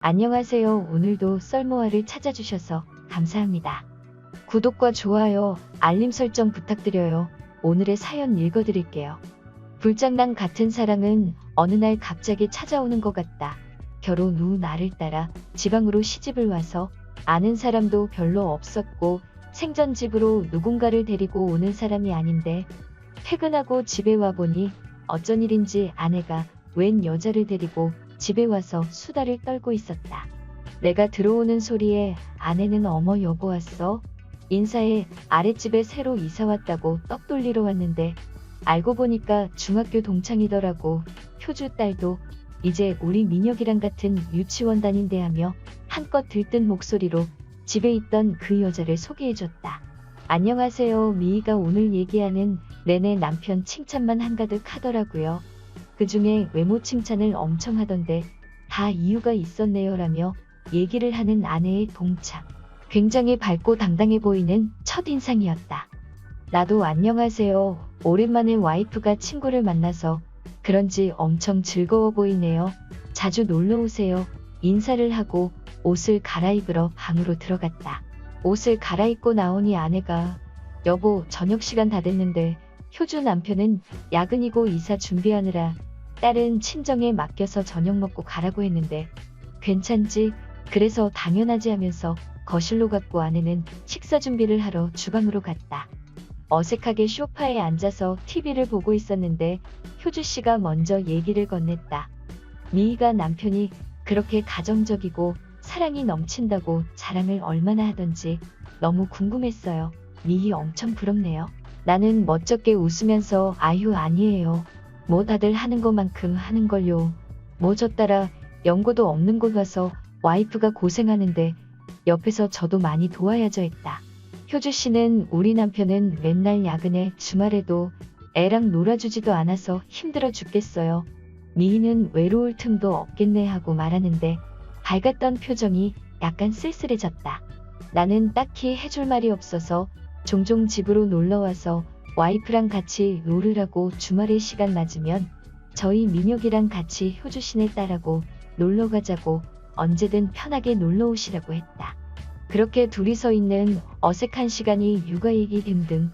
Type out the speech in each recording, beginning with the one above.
안녕하세요. 오늘도 썰모아를 찾아주셔서 감사합니다. 구독과 좋아요, 알림 설정 부탁드려요. 오늘의 사연 읽어드릴게요. 불장난 같은 사랑은 어느 날 갑자기 찾아오는 것 같다. 결혼 후 나를 따라 지방으로 시집을 와서 아는 사람도 별로 없었고 생전집으로 누군가를 데리고 오는 사람이 아닌데 퇴근하고 집에 와보니 어쩐 일인지 아내가 웬 여자를 데리고 집에 와서 수다를 떨고 있었다. 내가 들어오는 소리에 아내는 어머 여보 왔어? 인사해 아랫집에 새로 이사 왔다고 떡 돌리러 왔는데 알고 보니까 중학교 동창이더라고. 효주 딸도 이제 우리 민혁이랑 같은 유치원 다닌대 하며 한껏 들뜬 목소리로 집에 있던 그 여자를 소개해줬다. 안녕하세요. 미희가 오늘 얘기하는 내내 남편 칭찬만 한가득 하더라고요. 그중에 외모 칭찬을 엄청 하던데 다 이유가 있었네요 라며 얘기를 하는 아내의 동참. 굉장히 밝고 당당해 보이는 첫인상이었다. 나도 안녕하세요. 오랜만에 와이프가 친구를 만나서 그런지 엄청 즐거워 보이네요. 자주 놀러 오세요. 인사를 하고 옷을 갈아입으러 방으로 들어갔다. 옷을 갈아입고 나오니 아내가 여보 저녁 시간 다 됐는데 효주 남편은 야근이고 이사 준비하느라 딸은 친정에 맡겨서 저녁 먹고 가라고 했는데 괜찮지? 그래서 당연하지 하면서 거실로 갔고 아내는 식사 준비를 하러 주방으로 갔다. 어색하게 소파에 앉아서 TV를 보고 있었는데 효주 씨가 먼저 얘기를 건넸다. 미희가 남편이 그렇게 가정적이고 사랑이 넘친다고 자랑을 얼마나 하던지 너무 궁금했어요. 미희 엄청 부럽네요. 나는 멋쩍게 웃으면서 아유 아니에요. 뭐 다들 하는 것만큼 하는걸요. 뭐 저 따라 연고도 없는 곳 와서 와이프가 고생하는데 옆에서 저도 많이 도와야죠 했다. 효주 씨는 우리 남편은 맨날 야근에 주말에도 애랑 놀아주지도 않아서 힘들어 죽겠어요. 미희는 외로울 틈도 없겠네 하고 말하는데 밝았던 표정이 약간 쓸쓸해졌다. 나는 딱히 해줄 말이 없어서 종종 집으로 놀러와서 와이프랑 같이 놀으라고 주말에 시간 맞으면 저희 민혁이랑 같이 효주 씨네 딸하고 놀러 가자고 언제든 편하게 놀러 오시라고 했다. 그렇게 둘이서 있는 어색한 시간이 육아 얘기 등등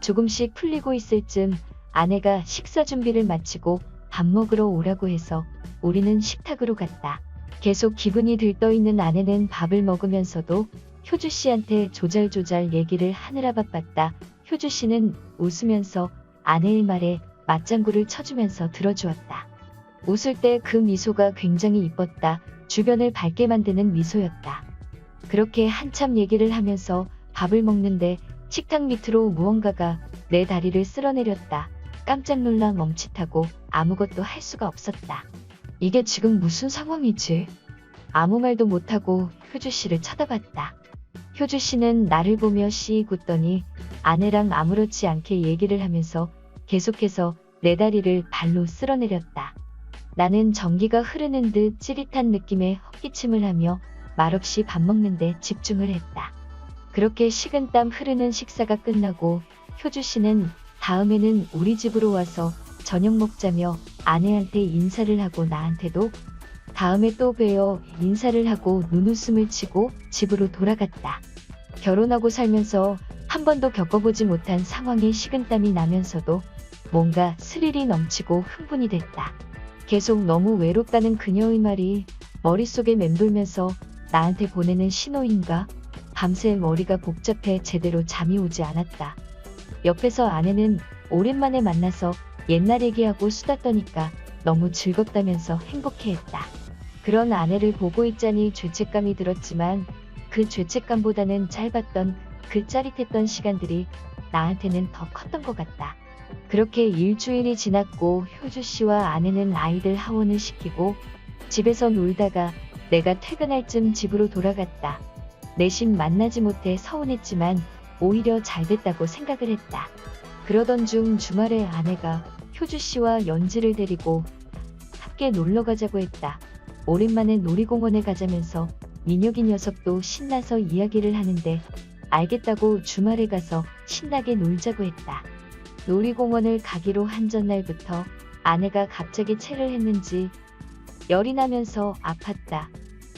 조금씩 풀리고 있을 즈음 아내가 식사 준비를 마치고 밥 먹으러 오라고 해서 우리는 식탁으로 갔다. 계속 기분이 들떠있는 아내는 밥을 먹으면서도 효주 씨한테 조잘조잘 얘기를 하느라 바빴다. 효주 씨는 웃으면서 아내의 말에 맞장구를 쳐주면서 들어주었다. 웃을 때 그 미소가 굉장히 이뻤다. 주변을 밝게 만드는 미소였다. 그렇게 한참 얘기를 하면서 밥을 먹는데 식탁 밑으로 무언가가 내 다리를 쓸어내렸다. 깜짝 놀라 멈칫하고 아무것도 할 수가 없었다. 이게 지금 무슨 상황이지? 아무 말도 못하고 효주 씨를 쳐다봤다. 효주 씨는 나를 보며 씩 웃더니 아내랑 아무렇지 않게 얘기를 하면서 계속해서 내 다리를 발로 쓸어내렸다. 나는 전기가 흐르는 듯 찌릿한 느낌에 헛기침을 하며 말없이 밥 먹는데 집중을 했다. 그렇게 식은땀 흐르는 식사가 끝나고 효주 씨는 다음에는 우리 집으로 와서 저녁 먹자며 아내한테 인사를 하고 나한테도 다음에 또 봬요 인사를 하고 눈웃음을 치고 집으로 돌아갔다. 결혼하고 살면서 한 번도 겪어보지 못한 상황에 식은땀이 나면서도 뭔가 스릴이 넘치고 흥분이 됐다. 계속 너무 외롭다는 그녀의 말이 머릿속에 맴돌면서 나한테 보내는 신호인가? 밤새 머리가 복잡해 제대로 잠이 오지 않았다. 옆에서 아내는 오랜만에 만나서 옛날 얘기하고 수다 떠니까 너무 즐겁다면서 행복해했다. 그런 아내를 보고 있자니 죄책감이 들었지만 그 죄책감보다는 짧았던 그 짜릿했던 시간들이 나한테는 더 컸던 것 같다. 그렇게 일주일이 지났고 효주 씨와 아내는 아이들 하원을 시키고 집에서 놀다가 내가 퇴근할 쯤 집으로 돌아갔다. 내심 만나지 못해 서운했지만 오히려 잘됐다고 생각을 했다. 그러던 중 주말에 아내가 효주 씨와 연지를 데리고 함께 놀러 가자고 했다. 오랜만에 놀이공원에 가자면서 민혁이 녀석도 신나서 이야기를 하는데 알겠다고 주말에 가서 신나게 놀자고 했다. 놀이공원을 가기로 한 전날부터 아내가 갑자기 체를 했는지 열이 나면서 아팠다.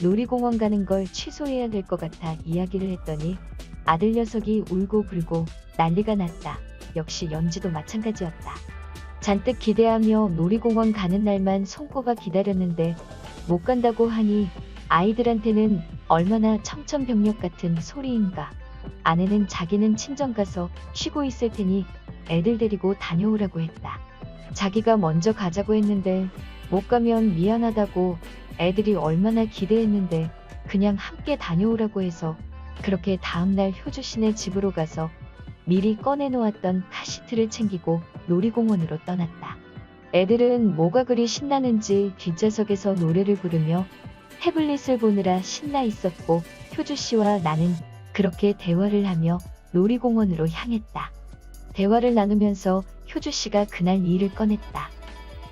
놀이공원 가는 걸 취소해야 될 것 같아 이야기를 했더니 아들 녀석이 울고 불고 난리가 났다. 역시 연지도 마찬가지였다. 잔뜩 기대하며 놀이공원 가는 날만 손꼽아 기다렸는데 못 간다고 하니 아이들한테는 얼마나 청천벽력 같은 소리인가. 아내는 자기는 친정 가서 쉬고 있을 테니 애들 데리고 다녀오라고 했다. 자기가 먼저 가자고 했는데 못 가면 미안하다고 애들이 얼마나 기대했는데 그냥 함께 다녀오라고 해서 그렇게 다음날 효주씨네 집으로 가서 미리 꺼내놓았던 카시트를 챙기고 놀이공원으로 떠났다. 애들은 뭐가 그리 신나는지 뒷좌석에서 노래를 부르며 태블릿을 보느라 신나 있었고 효주씨와 나는 그렇게 대화를 하며 놀이공원으로 향했다. 대화를 나누면서 효주씨가 그날 일을 꺼냈다.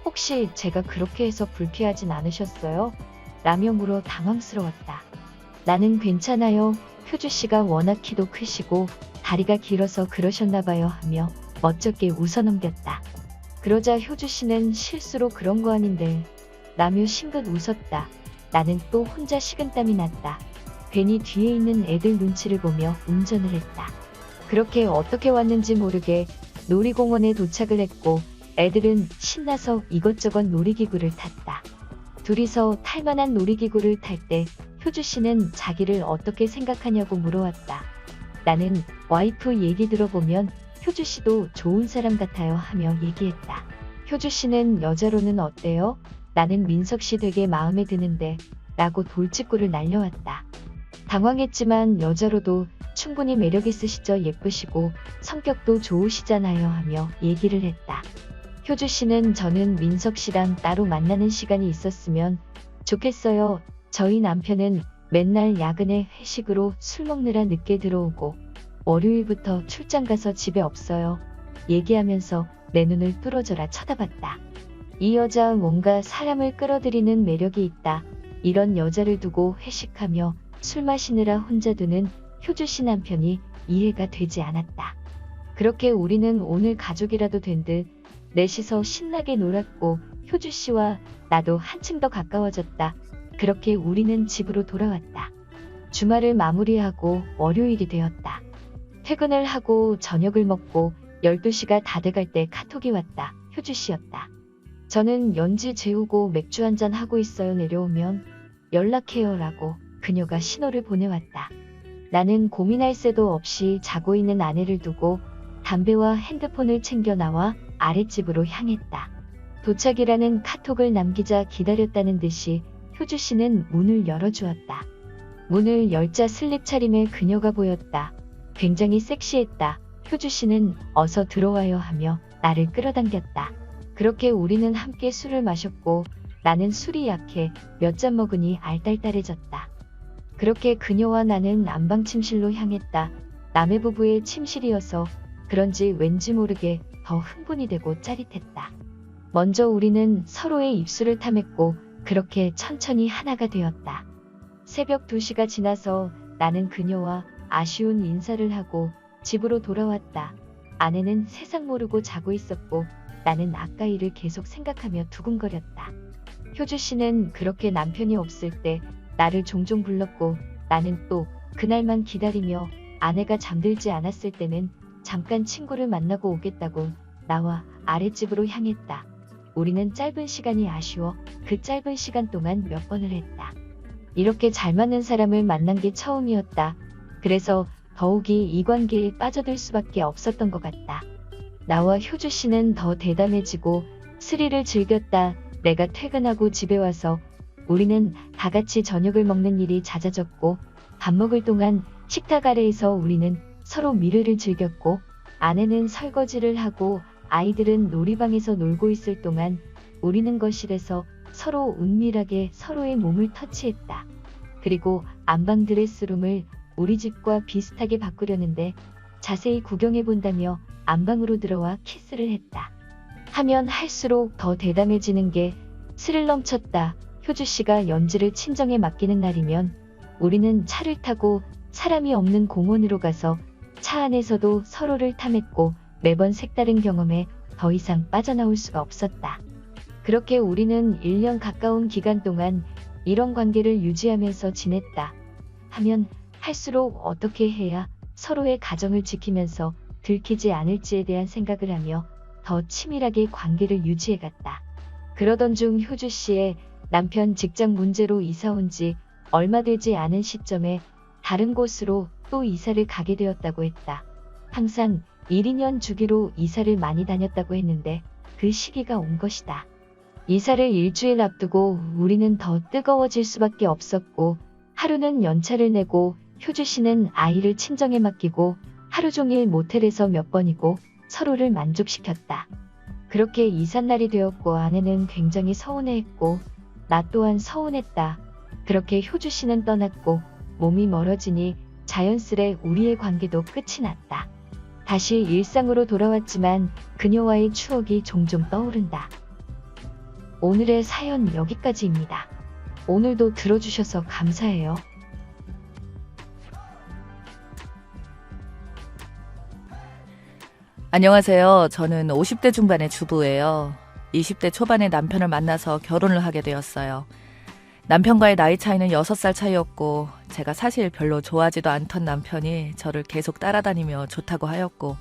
혹시 제가 그렇게 해서 불쾌하진 않으셨어요? 라며 물어 당황스러웠다. 나는 괜찮아요. 효주씨가 워낙 키도 크시고 다리가 길어서 그러셨나봐요 하며 멋쩍게 웃어넘겼다. 그러자 효주씨는 실수로 그런 거 아닌데 라며 싱긋 웃었다. 나는 또 혼자 식은땀이 났다. 괜히 뒤에 있는 애들 눈치를 보며 운전을 했다. 그렇게 어떻게 왔는지 모르게 놀이공원에 도착을 했고 애들은 신나서 이것저것 놀이기구를 탔다. 둘이서 탈만한 놀이기구를 탈 때 효주씨는 자기를 어떻게 생각하냐고 물어왔다. 나는 와이프 얘기 들어보면 효주씨도 좋은 사람 같아요 하며 얘기했다. 효주씨는 여자로는 어때요? 나는 민석씨 되게 마음에 드는데 라고 돌직구를 날려왔다. 당황했지만 여자로도 충분히 매력 있으시죠. 예쁘시고 성격도 좋으시잖아요 하며 얘기를 했다. 효주씨는 저는 민석씨랑 따로 만나는 시간이 있었으면 좋겠어요. 저희 남편은 맨날 야근에 회식으로 술 먹느라 늦게 들어오고 월요일부터 출장 가서 집에 없어요. 얘기하면서 내 눈을 뚫어져라 쳐다봤다. 이 여자 뭔가 사람을 끌어들이는 매력이 있다. 이런 여자를 두고 회식하며 술 마시느라 혼자 두는 효주씨 남편이 이해가 되지 않았다. 그렇게 우리는 오늘 가족이라도 된 듯 넷이서 신나게 놀았고 효주씨와 나도 한층 더 가까워졌다. 그렇게 우리는 집으로 돌아왔다. 주말을 마무리하고 월요일이 되었다. 퇴근을 하고 저녁을 먹고 12시가 다 돼갈 때 카톡이 왔다. 효주씨였다. 저는 연지 재우고 맥주 한잔 하고 있어요. 내려오면 연락해요 라고 그녀가 신호를 보내왔다. 나는 고민할 새도 없이 자고 있는 아내를 두고 담배와 핸드폰을 챙겨 나와 아랫집으로 향했다. 도착이라는 카톡을 남기자 기다렸다는 듯이 효주씨는 문을 열어주었다. 문을 열자 슬립 차림의 그녀가 보였다. 굉장히 섹시했다. 효주씨는 어서 들어와요 하며 나를 끌어당겼다. 그렇게 우리는 함께 술을 마셨고 나는 술이 약해 몇 잔 먹으니 알딸딸해졌다. 그렇게 그녀와 나는 안방 침실로 향했다. 남의 부부의 침실이어서 그런지 왠지 모르게 더 흥분이 되고 짜릿했다. 먼저 우리는 서로의 입술을 탐했고 그렇게 천천히 하나가 되었다. 새벽 2시가 지나서 나는 그녀와 아쉬운 인사를 하고 집으로 돌아왔다. 아내는 세상 모르고 자고 있었고 나는 아까 일을 계속 생각하며 두근거렸다. 효주씨는 그렇게 남편이 없을 때 나를 종종 불렀고 나는 또 그날만 기다리며 아내가 잠들지 않았을 때는 잠깐 친구를 만나고 오겠다고 나와 아랫집으로 향했다. 우리는 짧은 시간이 아쉬워 그 짧은 시간 동안 몇 번을 했다. 이렇게 잘 맞는 사람을 만난 게 처음이었다. 그래서 더욱이 이 관계에 빠져들 수밖에 없었던 것 같다. 나와 효주씨는 더 대담해지고 스릴을 즐겼다. 내가 퇴근하고 집에 와서 우리는 다 같이 저녁을 먹는 일이 잦아졌고 밥 먹을 동안 식탁 아래에서 우리는 서로 미래를 즐겼고 아내는 설거지를 하고 아이들은 놀이방에서 놀고 있을 동안 우리는 거실에서 서로 은밀하게 서로의 몸을 터치했다. 그리고 안방 드레스룸을 우리 집과 비슷하게 바꾸려는데 자세히 구경해본다며 안방으로 들어와 키스를 했다. 하면 할수록 더 대담해지는 게 스릴 넘쳤다. 효주씨가 연지를 친정에 맡기는 날이면 우리는 차를 타고 사람이 없는 공원으로 가서 차 안에서도 서로를 탐했고 매번 색다른 경험에 더 이상 빠져나올 수가 없었다. 그렇게 우리는 1년 가까운 기간 동안 이런 관계를 유지하면서 지냈다 하면 할수록 어떻게 해야 서로의 가정을 지키면서 들키지 않을지에 대한 생각을 하며 더 치밀하게 관계를 유지해갔다. 그러던 중 효주 씨의 남편 직장 문제로 이사 온 지 얼마 되지 않은 시점에 다른 곳으로 또 이사를 가게 되었다고 했다. 항상 1, 2년 주기로 이사를 많이 다녔다고 했는데 그 시기가 온 것이다. 이사를 일주일 앞두고 우리는 더 뜨거워질 수밖에 없었고 하루는 연차를 내고 효주 씨는 아이를 친정에 맡기고 하루 종일 모텔에서 몇 번이고 서로를 만족시켰다. 그렇게 이삿날이 되었고 아내는 굉장히 서운해했고 나 또한 서운했다. 그렇게 효주 씨는 떠났고 몸이 멀어지니 자연스레 우리의 관계도 끝이 났다. 다시 일상으로 돌아왔지만 그녀와의 추억이 종종 떠오른다. 오늘의 사연 여기까지입니다. 오늘도 들어주셔서 감사해요. 안녕하세요. 저는 50대 중반의 주부예요. 20대 초반에 남편을 만나서 결혼을 하게 되었어요. 남편과의 나이 차이는 6살 차이였고 제가 사실 별로 좋아하지도 않던 남편이 저를 계속 따라다니며 좋다고 하였고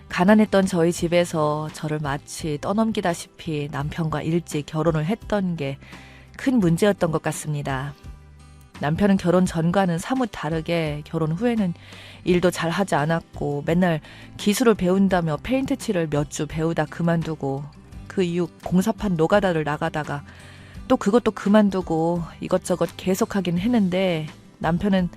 가난했던 저희 집에서 저를 마치 떠넘기다시피 남편과 일찍 결혼을 했던 게 큰 문제였던 것 같습니다. 남편은 결혼 전과는 사뭇 다르게 결혼 후에는 일도 잘 하지 않았고 맨날 기술을 배운다며 페인트 칠을 몇 주 배우다 그만두고 그 이후 공사판 노가다를 나가다가 또 그것도 그만두고 이것저것 계속하긴 했는데 남편은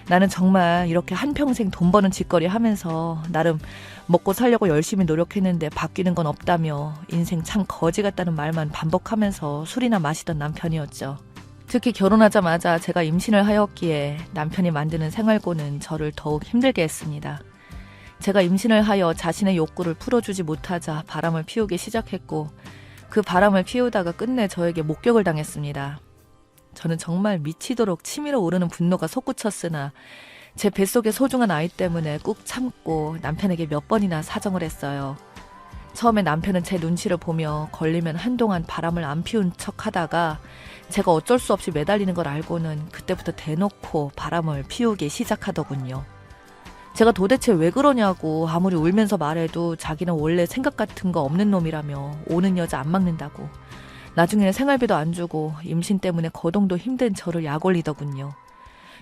나는 정말 이렇게 한평생 돈 버는 짓거리 하면서 나름 먹고 살려고 열심히 노력했는데 바뀌는 건 없다며 인생 참 거지 같다는 말만 반복하면서 술이나 마시던 남편이었죠. 특히 결혼하자마자 제가 임신을 하였기에 남편이 만드는 생활고는 저를 더욱 힘들게 했습니다. 제가 임신을 하여 자신의 욕구를 풀어주지 못하자 바람을 피우기 시작했고 그 바람을 피우다가 끝내 저에게 목격을 당했습니다. 저는 정말 미치도록 치밀어 오르는 분노가 솟구쳤으나 제 뱃속의 소중한 아이 때문에 꾹 참고 남편에게 몇 번이나 사정을 했어요. 처음에 남편은 제 눈치를 보며 걸리면 한동안 바람을 안 피운 척 하다가 제가 어쩔 수 없이 매달리는 걸 알고는 그때부터 대놓고 바람을 피우기 시작하더군요. 제가 도대체 왜 그러냐고 아무리 울면서 말해도 자기는 원래 생각 같은 거 없는 놈이라며 오는 여자 안 막는다고 나중에는 생활비도 안 주고 임신 때문에 거동도 힘든 저를 약올리더군요.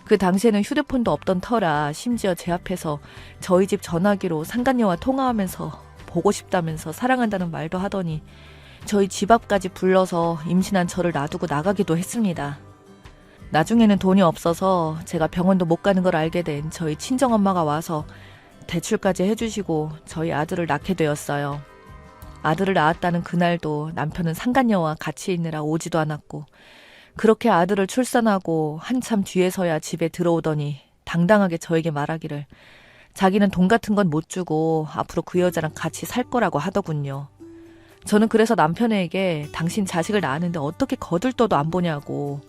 그 당시에는 휴대폰도 없던 터라 심지어 제 앞에서 저희 집 전화기로 상간녀와 통화하면서 보고 싶다면서 사랑한다는 말도 하더니 저희 집 앞까지 불러서 임신한 저를 놔두고 나가기도 했습니다. 나중에는 돈이 없어서 제가 병원도 못 가는 걸 알게 된 저희 친정엄마가 와서 대출까지 해주시고 저희 아들을 낳게 되었어요. 아들을 낳았다는 그날도 남편은 상간녀와 같이 있느라 오지도 않았고 그렇게 아들을 출산하고 한참 뒤에서야 집에 들어오더니 당당하게 저에게 말하기를 자기는 돈 같은 건 못 주고 앞으로 그 여자랑 같이 살 거라고 하더군요. 저는 그래서 남편에게 당신 자식을 낳았는데 어떻게 거들떠도 안 보냐고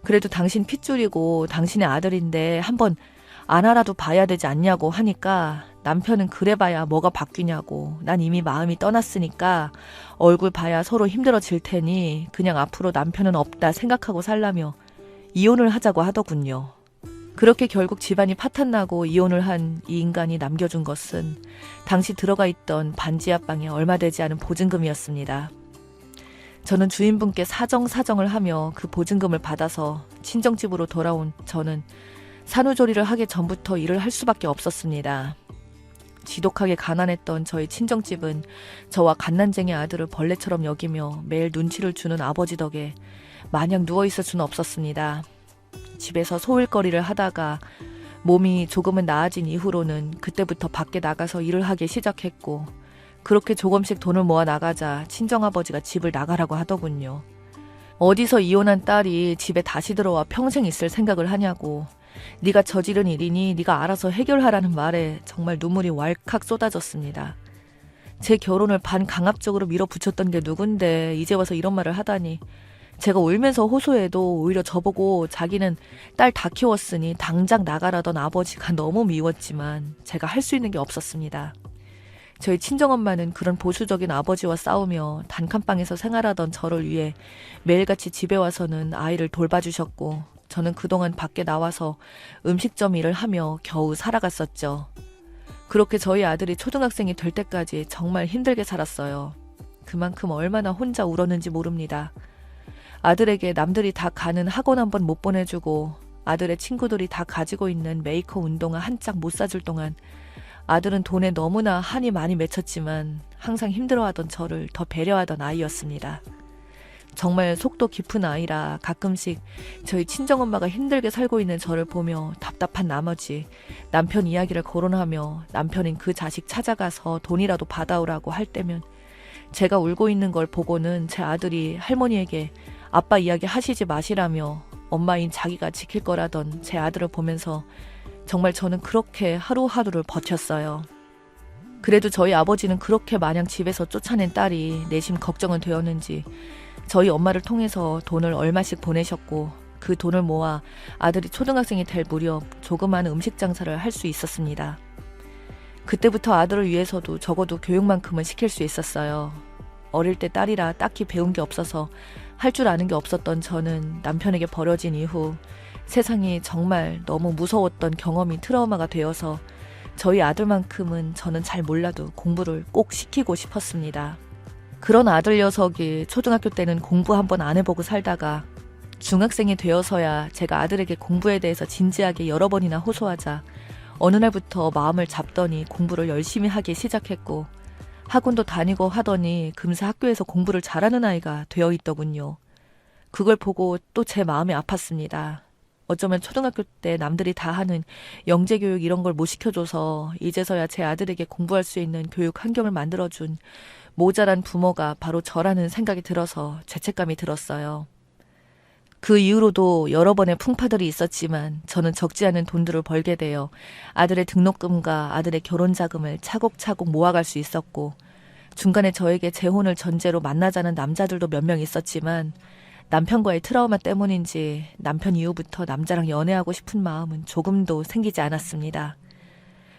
그래도 당신 핏줄이고 당신의 아들인데 한번 안아라도 봐야 되지 않냐고 하니까 남편은 그래봐야 뭐가 바뀌냐고 난 이미 마음이 떠났으니까 얼굴 봐야 서로 힘들어질 테니 그냥 앞으로 남편은 없다 생각하고 살라며 이혼을 하자고 하더군요. 그렇게 결국 집안이 파탄나고 이혼을 한 이 인간이 남겨준 것은 당시 들어가 있던 반지 앞방에 얼마 되지 않은 보증금이었습니다. 저는 주인분께 사정을 하며 그 보증금을 받아서 친정집으로 돌아온 저는 산후조리를 하기 전부터 일을 할 수밖에 없었습니다. 지독하게 가난했던 저희 친정집은 저와 갓난쟁이 아들을 벌레처럼 여기며 매일 눈치를 주는 아버지 덕에 마냥 누워있을 수는 없었습니다. 집에서 소일거리를 하다가 몸이 조금은 나아진 이후로는 그때부터 밖에 나가서 일을 하기 시작했고 그렇게 조금씩 돈을 모아 나가자 친정아버지가 집을 나가라고 하더군요. 어디서 이혼한 딸이 집에 다시 들어와 평생 있을 생각을 하냐고 네가 저지른 일이니 네가 알아서 해결하라는 말에 정말 눈물이 왈칵 쏟아졌습니다. 제 결혼을 반강압적으로 밀어붙였던 게 누군데 이제 와서 이런 말을 하다니 제가 울면서 호소해도 오히려 저보고 자기는 딸 다 키웠으니 당장 나가라던 아버지가 너무 미웠지만 제가 할 수 있는 게 없었습니다. 저희 친정엄마는 그런 보수적인 아버지와 싸우며 단칸방에서 생활하던 저를 위해 매일같이 집에 와서는 아이를 돌봐주셨고, 저는 그동안 밖에 나와서 음식점 일을 하며 겨우 살아갔었죠. 그렇게 저희 아들이 초등학생이 될 때까지 정말 힘들게 살았어요. 그만큼 얼마나 혼자 울었는지 모릅니다. 아들에게 남들이 다 가는 학원 한 번 못 보내주고, 아들의 친구들이 다 가지고 있는 메이커 운동화 한 짝 못 사줄 동안 아들은 돈에 너무나 한이 많이 맺혔지만 항상 힘들어하던 저를 더 배려하던 아이였습니다. 정말 속도 깊은 아이라 가끔씩 저희 친정엄마가 힘들게 살고 있는 저를 보며 답답한 나머지 남편 이야기를 거론하며 남편인 그 자식 찾아가서 돈이라도 받아오라고 할 때면 제가 울고 있는 걸 보고는 제 아들이 할머니에게 아빠 이야기 하시지 마시라며 엄마인 자기가 지킬 거라던 제 아들을 보면서 정말 저는 그렇게 하루하루를 버텼어요. 그래도 저희 아버지는 그렇게 마냥 집에서 쫓아낸 딸이 내심 걱정은 되었는지 저희 엄마를 통해서 돈을 얼마씩 보내셨고, 그 돈을 모아 아들이 초등학생이 될 무렵 조그마한 음식 장사를 할 수 있었습니다. 그때부터 아들을 위해서도 적어도 교육만큼은 시킬 수 있었어요. 어릴 때 딸이라 딱히 배운 게 없어서 할 줄 아는 게 없었던 저는 남편에게 버려진 이후 세상이 정말 너무 무서웠던 경험이 트라우마가 되어서 저희 아들만큼은 저는 잘 몰라도 공부를 꼭 시키고 싶었습니다. 그런 아들 녀석이 초등학교 때는 공부 한번 안 해보고 살다가 중학생이 되어서야 제가 아들에게 공부에 대해서 진지하게 여러 번이나 호소하자 어느 날부터 마음을 잡더니 공부를 열심히 하기 시작했고, 학원도 다니고 하더니 금세 학교에서 공부를 잘하는 아이가 되어 있더군요. 그걸 보고 또 제 마음이 아팠습니다. 어쩌면 초등학교 때 남들이 다 하는 영재교육 이런 걸 못 시켜줘서 이제서야 제 아들에게 공부할 수 있는 교육 환경을 만들어준 모자란 부모가 바로 저라는 생각이 들어서 죄책감이 들었어요. 그 이후로도 여러 번의 풍파들이 있었지만 저는 적지 않은 돈들을 벌게 되어 아들의 등록금과 아들의 결혼 자금을 차곡차곡 모아갈 수 있었고, 중간에 저에게 재혼을 전제로 만나자는 남자들도 몇 명 있었지만 남편과의 트라우마 때문인지 남편 이후부터 남자랑 연애하고 싶은 마음은 조금도 생기지 않았습니다.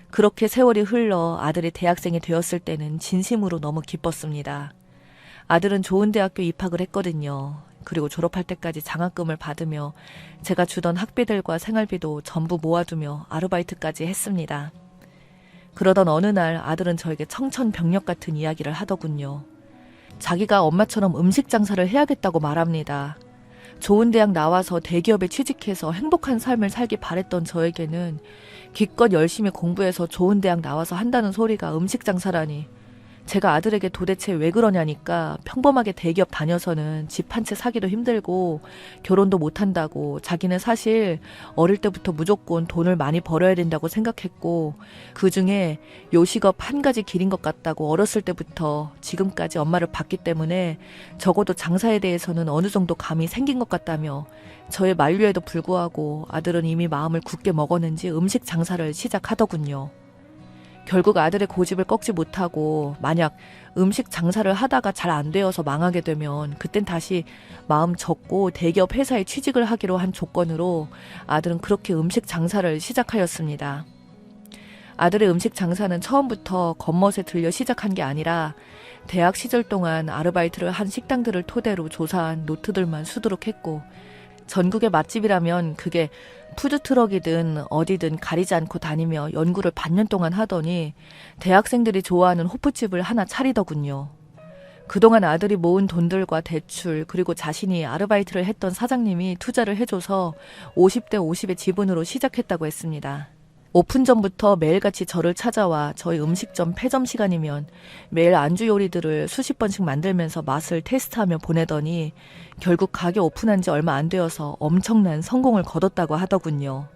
그렇게 세월이 흘러 아들이 대학생이 되었을 때는 진심으로 너무 기뻤습니다. 아들은 좋은 대학교 입학을 했거든요. 그리고 졸업할 때까지 장학금을 받으며 제가 주던 학비들과 생활비도 전부 모아두며 아르바이트까지 했습니다. 그러던 어느 날 아들은 저에게 청천벽력 같은 이야기를 하더군요. 자기가 엄마처럼 음식 장사를 해야겠다고 말합니다. 좋은 대학 나와서 대기업에 취직해서 행복한 삶을 살기 바랬던 저에게는 기껏 열심히 공부해서 좋은 대학 나와서 한다는 소리가 음식 장사라니, 제가 아들에게 도대체 왜 그러냐니까 평범하게 대기업 다녀서는 집 한 채 사기도 힘들고 결혼도 못한다고, 자기는 사실 어릴 때부터 무조건 돈을 많이 벌어야 된다고 생각했고 그중에 요식업 한 가지 길인 것 같다고 어렸을 때부터 지금까지 엄마를 봤기 때문에 적어도 장사에 대해서는 어느 정도 감이 생긴 것 같다며 저의 만류에도 불구하고 아들은 이미 마음을 굳게 먹었는지 음식 장사를 시작하더군요. 결국 아들의 고집을 꺾지 못하고 만약 음식 장사를 하다가 잘 안 되어서 망하게 되면 그땐 다시 마음 접고 대기업 회사에 취직을 하기로 한 조건으로 아들은 그렇게 음식 장사를 시작하였습니다. 아들의 음식 장사는 처음부터 겉멋에 들려 시작한 게 아니라 대학 시절 동안 아르바이트를 한 식당들을 토대로 조사한 노트들만 수두룩했고, 전국의 맛집이라면 그게 푸드트럭이든 어디든 가리지 않고 다니며 연구를 반년 동안 하더니 대학생들이 좋아하는 호프집을 하나 차리더군요. 그동안 아들이 모은 돈들과 대출, 그리고 자신이 아르바이트를 했던 사장님이 투자를 해줘서 50대 50의 지분으로 시작했다고 했습니다. 오픈 전부터 매일같이 저를 찾아와 저희 음식점 폐점 시간이면 매일 안주 요리들을 수십 번씩 만들면서 맛을 테스트하며 보내더니 결국 가게 오픈한 지 얼마 안 되어서 엄청난 성공을 거뒀다고 하더군요.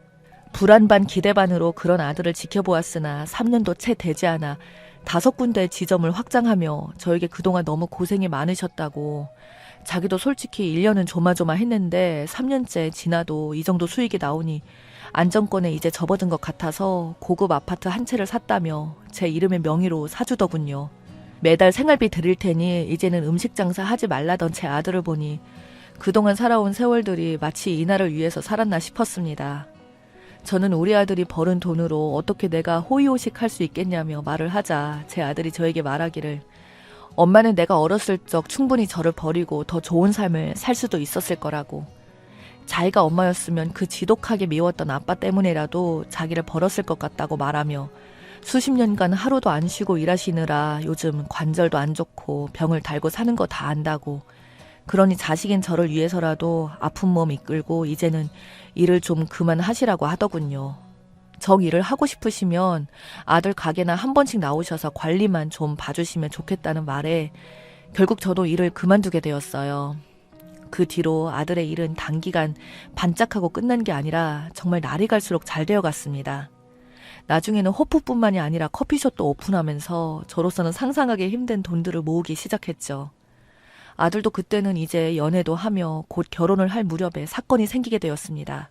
불안 반 기대 반으로 그런 아들을 지켜보았으나 3년도 채 되지 않아 5군데의 지점을 확장하며 저에게 그동안 너무 고생이 많으셨다고, 자기도 솔직히 1년은 조마조마했는데 3년째 지나도 이 정도 수익이 나오니 안정권에 이제 접어든 것 같아서 고급 아파트 한 채를 샀다며 제 이름의 명의로 사주더군요. 매달 생활비 드릴 테니 이제는 음식 장사 하지 말라던 제 아들을 보니 그동안 살아온 세월들이 마치 이날을 위해서 살았나 싶었습니다. 저는 우리 아들이 벌은 돈으로 어떻게 내가 호의호식 할 수 있겠냐며 말을 하자 제 아들이 저에게 말하기를 엄마는 내가 어렸을 적 충분히 저를 버리고 더 좋은 삶을 살 수도 있었을 거라고. 자기가 엄마였으면 그 지독하게 미웠던 아빠 때문에라도 자기를 벌었을 것 같다고 말하며 수십 년간 하루도 안 쉬고 일하시느라 요즘 관절도 안 좋고 병을 달고 사는 거 다 안다고. 그러니 자식인 저를 위해서라도 아픈 몸 이끌고 이제는 일을 좀 그만하시라고 하더군요. 정 일을 하고 싶으시면 아들 가게나 한 번씩 나오셔서 관리만 좀 봐주시면 좋겠다는 말에 결국 저도 일을 그만두게 되었어요. 그 뒤로 아들의 일은 단기간 반짝하고 끝난 게 아니라 정말 날이 갈수록 잘 되어갔습니다. 나중에는 호프뿐만이 아니라 커피숍도 오픈하면서 저로서는 상상하기 힘든 돈들을 모으기 시작했죠. 아들도 그때는 이제 연애도 하며 곧 결혼을 할 무렵에 사건이 생기게 되었습니다.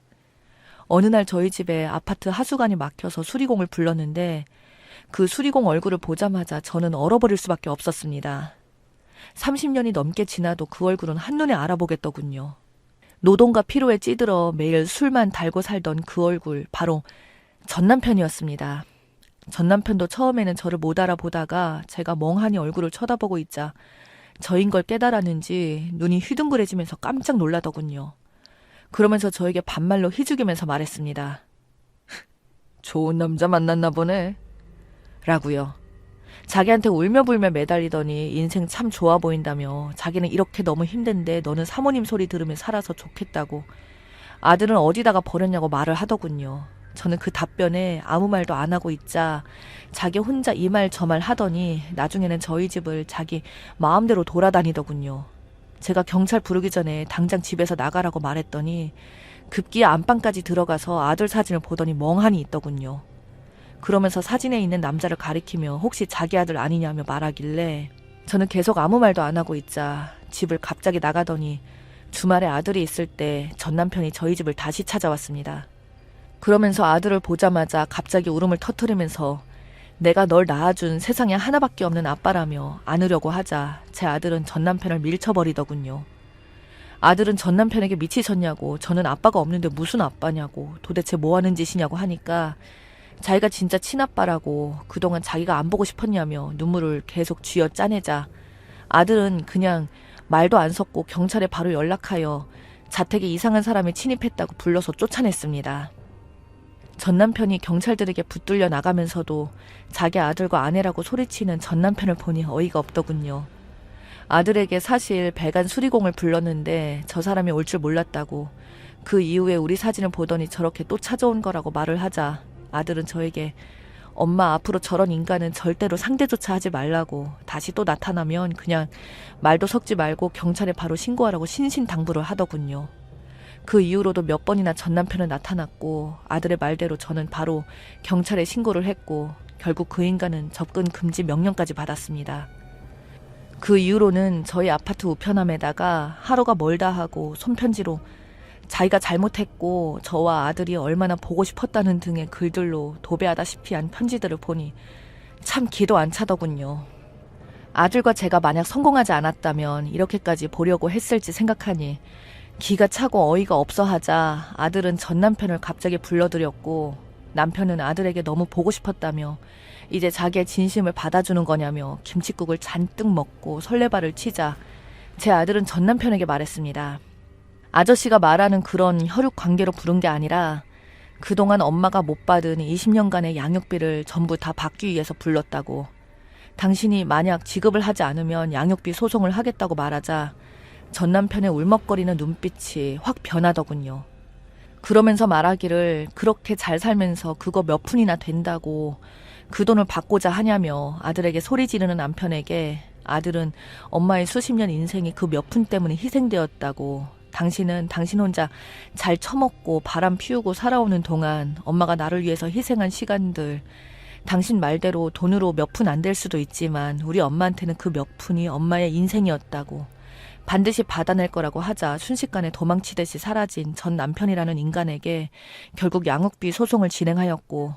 어느 날 저희 집에 아파트 하수관이 막혀서 수리공을 불렀는데 그 수리공 얼굴을 보자마자 저는 얼어버릴 수밖에 없었습니다. 30년이 넘게 지나도 그 얼굴은 한눈에 알아보겠더군요. 노동과 피로에 찌들어 매일 술만 달고 살던 그 얼굴, 바로 전남편이었습니다. 전남편도 처음에는 저를 못 알아보다가 제가 멍하니 얼굴을 쳐다보고 있자 저인 걸 깨달았는지 눈이 휘둥그레지면서 깜짝 놀라더군요. 그러면서 저에게 반말로 희죽이면서 말했습니다. 좋은 남자 만났나 보네. 라고요. 자기한테 울며불며 매달리더니 인생 참 좋아 보인다며 자기는 이렇게 너무 힘든데 너는 사모님 소리 들으며 살아서 좋겠다고. 아들은 어디다가 버렸냐고 말을 하더군요. 저는 그 답변에 아무 말도 안 하고 있자 자기 혼자 이 말 저 말 하더니 나중에는 저희 집을 자기 마음대로 돌아다니더군요. 제가 경찰 부르기 전에 당장 집에서 나가라고 말했더니 급기야 안방까지 들어가서 아들 사진을 보더니 멍하니 있더군요. 그러면서 사진에 있는 남자를 가리키며 혹시 자기 아들 아니냐며 말하길래 저는 계속 아무 말도 안 하고 있자 집을 갑자기 나가더니 주말에 아들이 있을 때 전 남편이 저희 집을 다시 찾아왔습니다. 그러면서 아들을 보자마자 갑자기 울음을 터뜨리면서 내가 널 낳아준 세상에 하나밖에 없는 아빠라며 안으려고 하자 제 아들은 전 남편을 밀쳐버리더군요. 아들은 전 남편에게 미치셨냐고, 저는 아빠가 없는데 무슨 아빠냐고, 도대체 뭐하는 짓이냐고 하니까 자기가 진짜 친아빠라고 그동안 자기가 안 보고 싶었냐며 눈물을 계속 쥐어 짜내자 아들은 그냥 말도 안 섞고 경찰에 바로 연락하여 자택에 이상한 사람이 침입했다고 불러서 쫓아냈습니다. 전 남편이 경찰들에게 붙들려 나가면서도 자기 아들과 아내라고 소리치는 전 남편을 보니 어이가 없더군요. 아들에게 사실 배관 수리공을 불렀는데 저 사람이 올 줄 몰랐다고, 그 이후에 우리 사진을 보더니 저렇게 또 찾아온 거라고 말을 하자 아들은 저에게 엄마 앞으로 저런 인간은 절대로 상대조차 하지 말라고, 다시 또 나타나면 그냥 말도 섞지 말고 경찰에 바로 신고하라고 신신당부를 하더군요. 그 이후로도 몇 번이나 전 남편은 나타났고 아들의 말대로 저는 바로 경찰에 신고를 했고 결국 그 인간은 접근 금지 명령까지 받았습니다. 그 이후로는 저희 아파트 우편함에다가 하루가 멀다 하고 손편지로 자기가 잘못했고 저와 아들이 얼마나 보고 싶었다는 등의 글들로 도배하다시피 한 편지들을 보니 참 기도 안 차더군요. 아들과 제가 만약 성공하지 않았다면 이렇게까지 보려고 했을지 생각하니 기가 차고 어이가 없어 하자 아들은 전 남편을 갑자기 불러들였고 남편은 아들에게 너무 보고 싶었다며 이제 자기의 진심을 받아주는 거냐며 김칫국을 잔뜩 먹고 설레발을 치자 제 아들은 전 남편에게 말했습니다. 아저씨가 말하는 그런 혈육 관계로 부른 게 아니라 그동안 엄마가 못 받은 20년간의 양육비를 전부 다 받기 위해서 불렀다고. 당신이 만약 지급을 하지 않으면 양육비 소송을 하겠다고 말하자 전 남편의 울먹거리는 눈빛이 확 변하더군요. 그러면서 말하기를 그렇게 잘 살면서 그거 몇 푼이나 된다고 그 돈을 받고자 하냐며 아들에게 소리 지르는 남편에게 아들은 엄마의 수십 년 인생이 그 몇 푼 때문에 희생되었다고, 당신은 당신 혼자 잘 처먹고 바람 피우고 살아오는 동안 엄마가 나를 위해서 희생한 시간들, 당신 말대로 돈으로 몇 푼 안 될 수도 있지만 우리 엄마한테는 그 몇 푼이 엄마의 인생이었다고, 반드시 받아낼 거라고 하자 순식간에 도망치듯이 사라진 전 남편이라는 인간에게 결국 양육비 소송을 진행하였고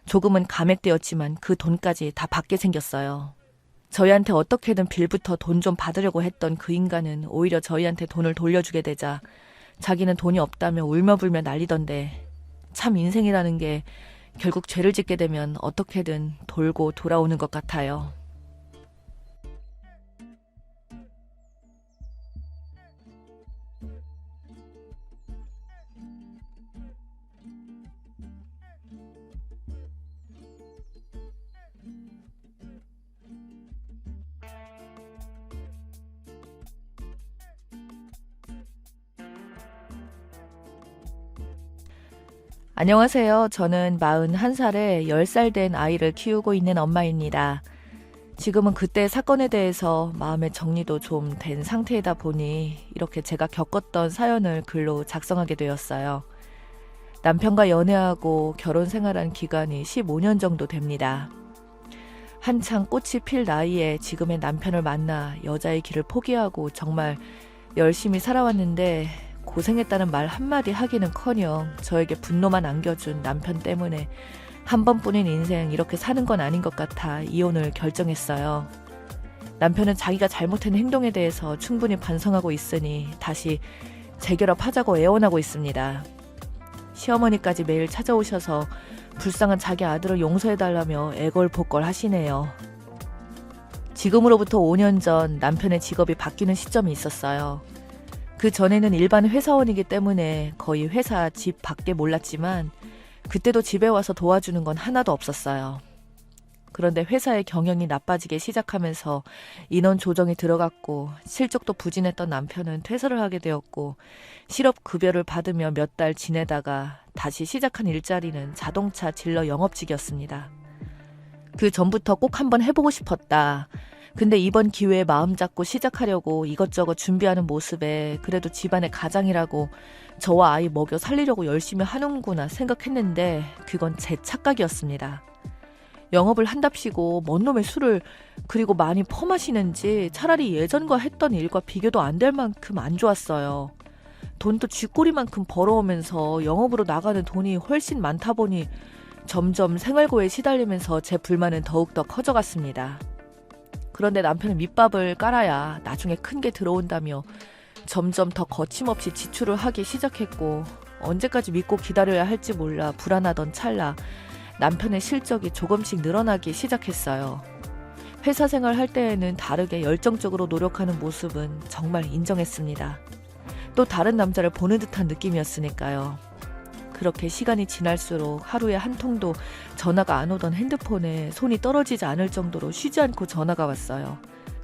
조금은 감액되었지만 그 돈까지 다 받게 생겼어요. 저희한테 어떻게든 빌부터 돈 좀 받으려고 했던 그 인간은 오히려 저희한테 돈을 돌려주게 되자 자기는 돈이 없다며 울며불며 난리던데 참 인생이라는 게 결국 죄를 짓게 되면 어떻게든 돌고 돌아오는 것 같아요. 안녕하세요. 저는 41살에 10살 된 아이를 키우고 있는 엄마입니다. 지금은 그때 사건에 대해서 마음의 정리도 좀 된 상태이다 보니 이렇게 제가 겪었던 사연을 글로 작성하게 되었어요. 남편과 연애하고 결혼 생활한 기간이 15년 정도 됩니다. 한창 꽃이 필 나이에 지금의 남편을 만나 여자의 길을 포기하고 정말 열심히 살아왔는데 고생했다는 말 한마디 하기는커녕 저에게 분노만 안겨준 남편 때문에 한 번뿐인 인생 이렇게 사는 건 아닌 것 같아 이혼을 결정했어요. 남편은 자기가 잘못한 행동에 대해서 충분히 반성하고 있으니 다시 재결합하자고 애원하고 있습니다. 시어머니까지 매일 찾아오셔서 불쌍한 자기 아들을 용서해달라며 애걸복걸 하시네요. 지금으로부터 5년 전 남편의 직업이 바뀌는 시점이 있었어요. 그 전에는 일반 회사원이기 때문에 거의 회사 집 밖에 몰랐지만 그때도 집에 와서 도와주는 건 하나도 없었어요. 그런데 회사의 경영이 나빠지기 시작하면서 인원 조정이 들어갔고 실적도 부진했던 남편은 퇴사를 하게 되었고 실업급여를 받으며 몇 달 지내다가 다시 시작한 일자리는 자동차 딜러 영업직이었습니다. 그 전부터 꼭 한번 해보고 싶었다. 근데 이번 기회에 마음 잡고 시작하려고 이것저것 준비하는 모습에 그래도 집안의 가장이라고 저와 아이 먹여 살리려고 열심히 하는구나 생각했는데 그건 제 착각이었습니다. 영업을 한답시고 뭔 놈의 술을 그리고 많이 퍼마시는지 차라리 예전과 했던 일과 비교도 안 될 만큼 안 좋았어요. 돈도 쥐꼬리만큼 벌어오면서 영업으로 나가는 돈이 훨씬 많다 보니 점점 생활고에 시달리면서 제 불만은 더욱더 커져갔습니다. 그런데 남편은 밑밥을 깔아야 나중에 큰 게 들어온다며 점점 더 거침없이 지출을 하기 시작했고 언제까지 믿고 기다려야 할지 몰라 불안하던 찰나 남편의 실적이 조금씩 늘어나기 시작했어요. 회사 생활 할 때에는 다르게 열정적으로 노력하는 모습은 정말 인정했습니다. 또 다른 남자를 보는 듯한 느낌이었으니까요. 그렇게 시간이 지날수록 하루에 한 통도 전화가 안 오던 핸드폰에 손이 떨어지지 않을 정도로 쉬지 않고 전화가 왔어요.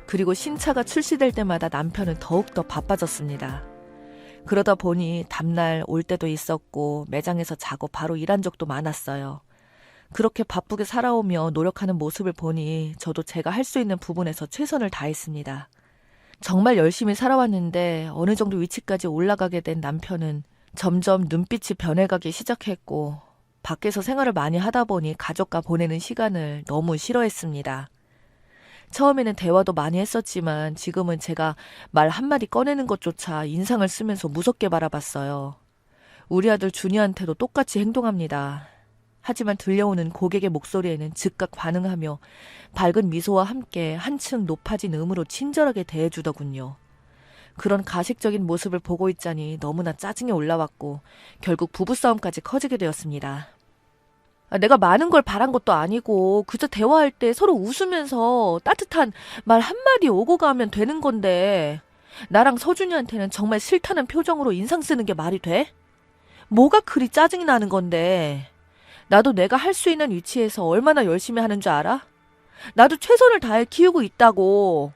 그리고 신차가 출시될 때마다 남편은 더욱더 바빠졌습니다. 그러다 보니 다음날 올 때도 있었고 매장에서 자고 바로 일한 적도 많았어요. 그렇게 바쁘게 살아오며 노력하는 모습을 보니 저도 제가 할 수 있는 부분에서 최선을 다했습니다. 정말 열심히 살아왔는데 어느 정도 위치까지 올라가게 된 남편은 점점 눈빛이 변해가기 시작했고 밖에서 생활을 많이 하다 보니 가족과 보내는 시간을 너무 싫어했습니다. 처음에는 대화도 많이 했었지만 지금은 제가 말 한마디 꺼내는 것조차 인상을 쓰면서 무섭게 바라봤어요. 우리 아들 준이한테도 똑같이 행동합니다. 하지만 들려오는 고객의 목소리에는 즉각 반응하며 밝은 미소와 함께 한층 높아진 음으로 친절하게 대해주더군요. 그런 가식적인 모습을 보고 있자니 너무나 짜증이 올라왔고 결국 부부싸움까지 커지게 되었습니다. 내가 많은 걸 바란 것도 아니고 그저 대화할 때 서로 웃으면서 따뜻한 말 한마디 오고 가면 되는 건데 나랑 서준이한테는 정말 싫다는 표정으로 인상 쓰는 게 말이 돼? 뭐가 그리 짜증이 나는 건데 나도 내가 할 수 있는 위치에서 얼마나 열심히 하는 줄 알아? 나도 최선을 다해 키우고 있다고.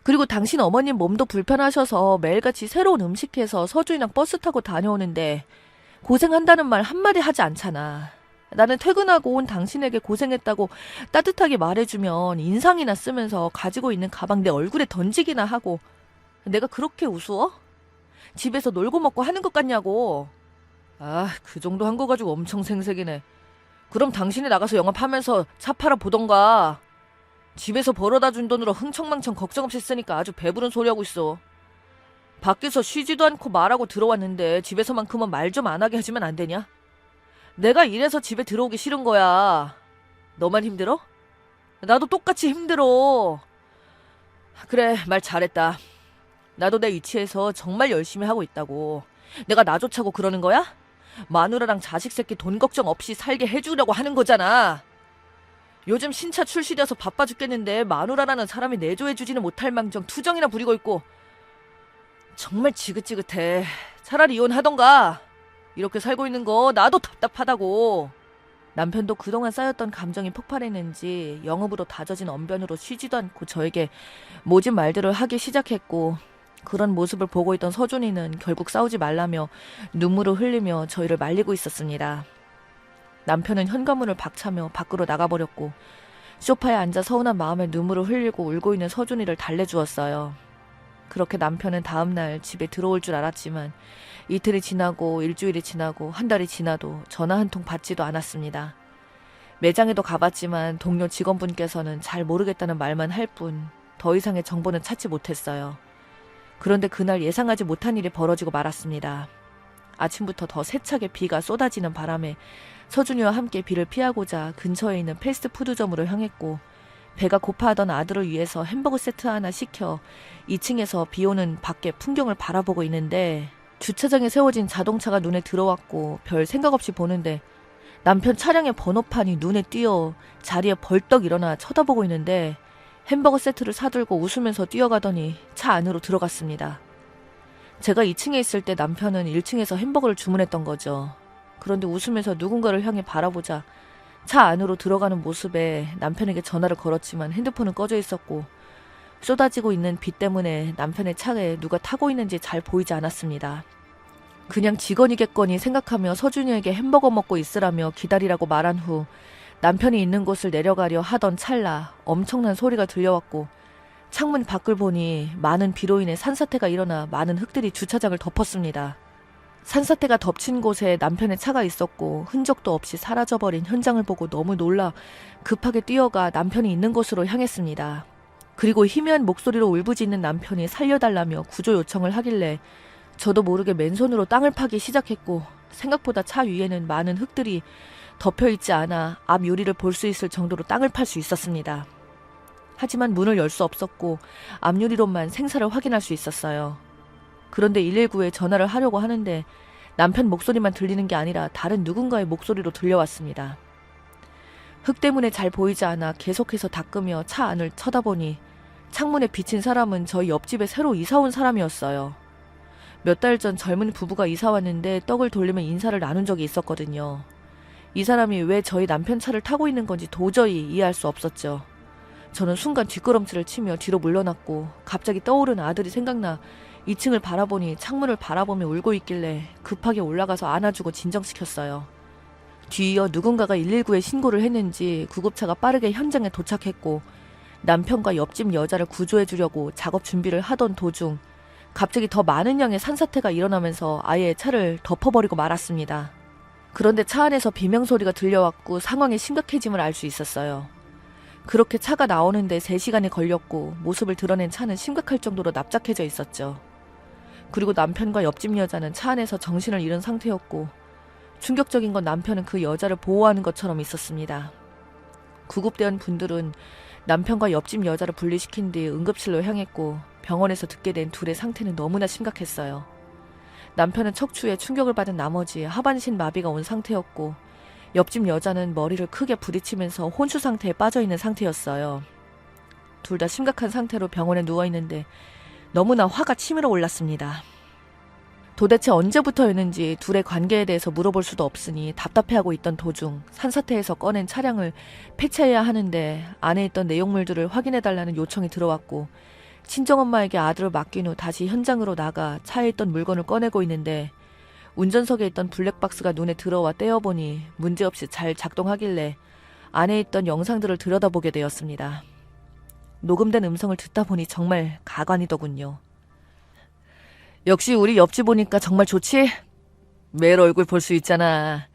그리고 당신 어머님 몸도 불편하셔서 매일같이 새로운 음식해서 서준이랑 버스 타고 다녀오는데 고생한다는 말 한마디 하지 않잖아. 나는 퇴근하고 온 당신에게 고생했다고 따뜻하게 말해주면 인상이나 쓰면서 가지고 있는 가방 내 얼굴에 던지기나 하고 내가 그렇게 우스워? 집에서 놀고 먹고 하는 것 같냐고. 그 정도 한 거 가지고 엄청 생색이네. 그럼 당신이 나가서 영업하면서 차 팔아 보던가. 집에서 벌어다 준 돈으로 흥청망청 걱정 없이 쓰니까 아주 배부른 소리 하고 있어. 밖에서 쉬지도 않고 말하고 들어왔는데 집에서만큼은 말 좀 안 하게 해주면 안 되냐? 내가 이래서 집에 들어오기 싫은 거야. 너만 힘들어? 나도 똑같이 힘들어. 그래, 말 잘했다. 나도 내 위치에서 정말 열심히 하고 있다고. 내가 나 좋자고 그러는 거야? 마누라랑 자식 새끼 돈 걱정 없이 살게 해주려고 하는 거잖아. 요즘 신차 출시돼서 바빠 죽겠는데 마누라라는 사람이 내조해주지는 못할 망정 투정이나 부리고 있고 정말 지긋지긋해. 차라리 이혼하던가. 이렇게 살고 있는 거 나도 답답하다고. 남편도 그동안 쌓였던 감정이 폭발했는지 영업으로 다져진 언변으로 쉬지도 않고 저에게 모진 말들을 하기 시작했고, 그런 모습을 보고 있던 서준이는 결국 싸우지 말라며 눈물을 흘리며 저희를 말리고 있었습니다. 남편은 현관문을 박차며 밖으로 나가버렸고 소파에 앉아 서운한 마음에 눈물을 흘리고 울고 있는 서준이를 달래주었어요. 그렇게 남편은 다음날 집에 들어올 줄 알았지만 이틀이 지나고 일주일이 지나고 한 달이 지나도 전화 한 통 받지도 않았습니다. 매장에도 가봤지만 동료 직원분께서는 잘 모르겠다는 말만 할 뿐 더 이상의 정보는 찾지 못했어요. 그런데 그날 예상하지 못한 일이 벌어지고 말았습니다. 아침부터 더 세차게 비가 쏟아지는 바람에 서준이와 함께 비를 피하고자 근처에 있는 패스트푸드점으로 향했고, 배가 고파하던 아들을 위해서 햄버거 세트 하나 시켜 2층에서 비 오는 밖의 풍경을 바라보고 있는데 주차장에 세워진 자동차가 눈에 들어왔고 별 생각 없이 보는데 남편 차량의 번호판이 눈에 띄어 자리에 벌떡 일어나 쳐다보고 있는데 햄버거 세트를 사들고 웃으면서 뛰어가더니 차 안으로 들어갔습니다. 제가 2층에 있을 때 남편은 1층에서 햄버거를 주문했던 거죠. 그런데 웃으면서 누군가를 향해 바라보자 차 안으로 들어가는 모습에 남편에게 전화를 걸었지만 핸드폰은 꺼져 있었고 쏟아지고 있는 비 때문에 남편의 차에 누가 타고 있는지 잘 보이지 않았습니다. 그냥 직원이겠거니 생각하며 서준이에게 햄버거 먹고 있으라며 기다리라고 말한 후 남편이 있는 곳을 내려가려 하던 찰나 엄청난 소리가 들려왔고 창문 밖을 보니 많은 비로 인해 산사태가 일어나 많은 흙들이 주차장을 덮었습니다. 산사태가 덮친 곳에 남편의 차가 있었고 흔적도 없이 사라져버린 현장을 보고 너무 놀라 급하게 뛰어가 남편이 있는 곳으로 향했습니다. 그리고 희미한 목소리로 울부짖는 남편이 살려달라며 구조 요청을 하길래 저도 모르게 맨손으로 땅을 파기 시작했고 생각보다 차 위에는 많은 흙들이 덮여있지 않아 앞 유리를 볼 수 있을 정도로 땅을 팔 수 있었습니다. 하지만 문을 열 수 없었고 앞유리로만 생사를 확인할 수 있었어요. 그런데 119에 전화를 하려고 하는데 남편 목소리만 들리는 게 아니라 다른 누군가의 목소리로 들려왔습니다. 흙 때문에 잘 보이지 않아 계속해서 닦으며 차 안을 쳐다보니 창문에 비친 사람은 저희 옆집에 새로 이사온 사람이었어요. 몇 달 전 젊은 부부가 이사 왔는데 떡을 돌리며 인사를 나눈 적이 있었거든요. 이 사람이 왜 저희 남편 차를 타고 있는 건지 도저히 이해할 수 없었죠. 저는 순간 뒷걸음질을 치며 뒤로 물러났고 갑자기 떠오른 아들이 생각나 2층을 바라보니 창문을 바라보며 울고 있길래 급하게 올라가서 안아주고 진정시켰어요. 뒤이어 누군가가 119에 신고를 했는지 구급차가 빠르게 현장에 도착했고 남편과 옆집 여자를 구조해주려고 작업 준비를 하던 도중 갑자기 더 많은 양의 산사태가 일어나면서 아예 차를 덮어버리고 말았습니다. 그런데 차 안에서 비명소리가 들려왔고 상황의 심각해짐을 알 수 있었어요. 그렇게 차가 나오는데 3시간이 걸렸고 모습을 드러낸 차는 심각할 정도로 납작해져 있었죠. 그리고 남편과 옆집 여자는 차 안에서 정신을 잃은 상태였고 충격적인 건 남편은 그 여자를 보호하는 것처럼 있었습니다. 구급대원 분들은 남편과 옆집 여자를 분리시킨 뒤 응급실로 향했고 병원에서 듣게 된 둘의 상태는 너무나 심각했어요. 남편은 척추에 충격을 받은 나머지 하반신 마비가 온 상태였고 옆집 여자는 머리를 크게 부딪히면서 혼수 상태에 빠져있는 상태였어요. 둘 다 심각한 상태로 병원에 누워있는데 너무나 화가 치밀어 올랐습니다. 도대체 언제부터였는지 둘의 관계에 대해서 물어볼 수도 없으니 답답해하고 있던 도중 산사태에서 꺼낸 차량을 폐차해야 하는데 안에 있던 내용물들을 확인해달라는 요청이 들어왔고 친정엄마에게 아들을 맡긴 후 다시 현장으로 나가 차에 있던 물건을 꺼내고 있는데 운전석에 있던 블랙박스가 눈에 들어와 떼어보니 문제없이 잘 작동하길래 안에 있던 영상들을 들여다보게 되었습니다. 녹음된 음성을 듣다 보니 정말 가관이더군요. 역시 우리 옆집 오니까 정말 좋지? 매일 얼굴 볼 수 있잖아.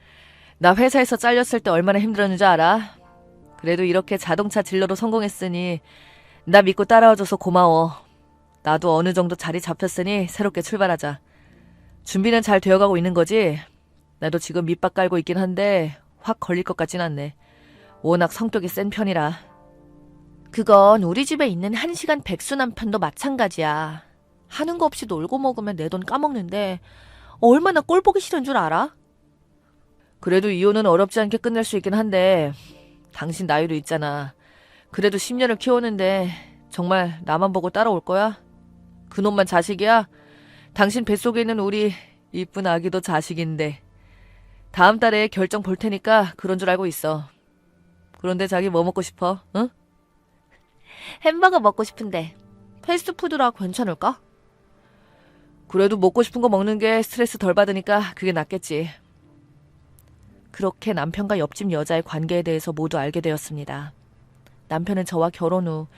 나 회사에서 잘렸을 때 얼마나 힘들었는지 알아? 그래도 이렇게 자동차 딜러로 성공했으니 나 믿고 따라와줘서 고마워. 나도 어느 정도 자리 잡혔으니 새롭게 출발하자. 준비는 잘 되어가고 있는 거지? 나도 지금 밑밥 깔고 있긴 한데 확 걸릴 것 같진 않네. 워낙 성격이 센 편이라. 그건 우리 집에 있는 1시간 백수 남편도 마찬가지야. 하는 거 없이 놀고 먹으면 내 돈 까먹는데 얼마나 꼴 보기 싫은 줄 알아? 그래도 이혼은 어렵지 않게 끝낼 수 있긴 한데 당신 나이도 있잖아. 그래도 10년을 키웠는데 정말 나만 보고 따라올 거야? 그놈만 자식이야? 당신 뱃속에 있는 우리 이쁜 아기도 자식인데. 다음 달에 결정 볼 테니까 그런 줄 알고 있어. 그런데 자기 뭐 먹고 싶어? 응? 햄버거 먹고 싶은데 패스트푸드라 괜찮을까? 그래도 먹고 싶은 거 먹는 게 스트레스 덜 받으니까 그게 낫겠지. 그렇게 남편과 옆집 여자의 관계에 대해서 모두 알게 되었습니다. 남편은 저와 결혼 후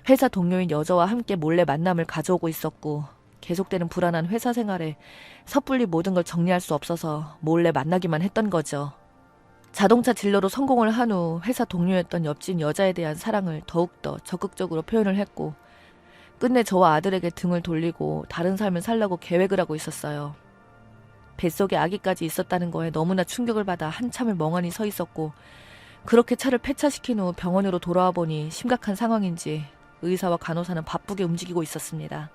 회사 동료인 여자와 함께 몰래 만남을 가져오고 있었고 계속되는 불안한 회사 생활에 섣불리 모든 걸 정리할 수 없어서 몰래 만나기만 했던 거죠. 자동차 딜러로 성공을 한 후 회사 동료였던 옆집 여자에 대한 사랑을 더욱더 적극적으로 표현을 했고 끝내 저와 아들에게 등을 돌리고 다른 삶을 살려고 계획을 하고 있었어요. 뱃속에 아기까지 있었다는 거에 너무나 충격을 받아 한참을 멍하니 서 있었고 그렇게 차를 폐차시킨 후 병원으로 돌아와 보니 심각한 상황인지 의사와 간호사는 바쁘게 움직이고 있었습니다.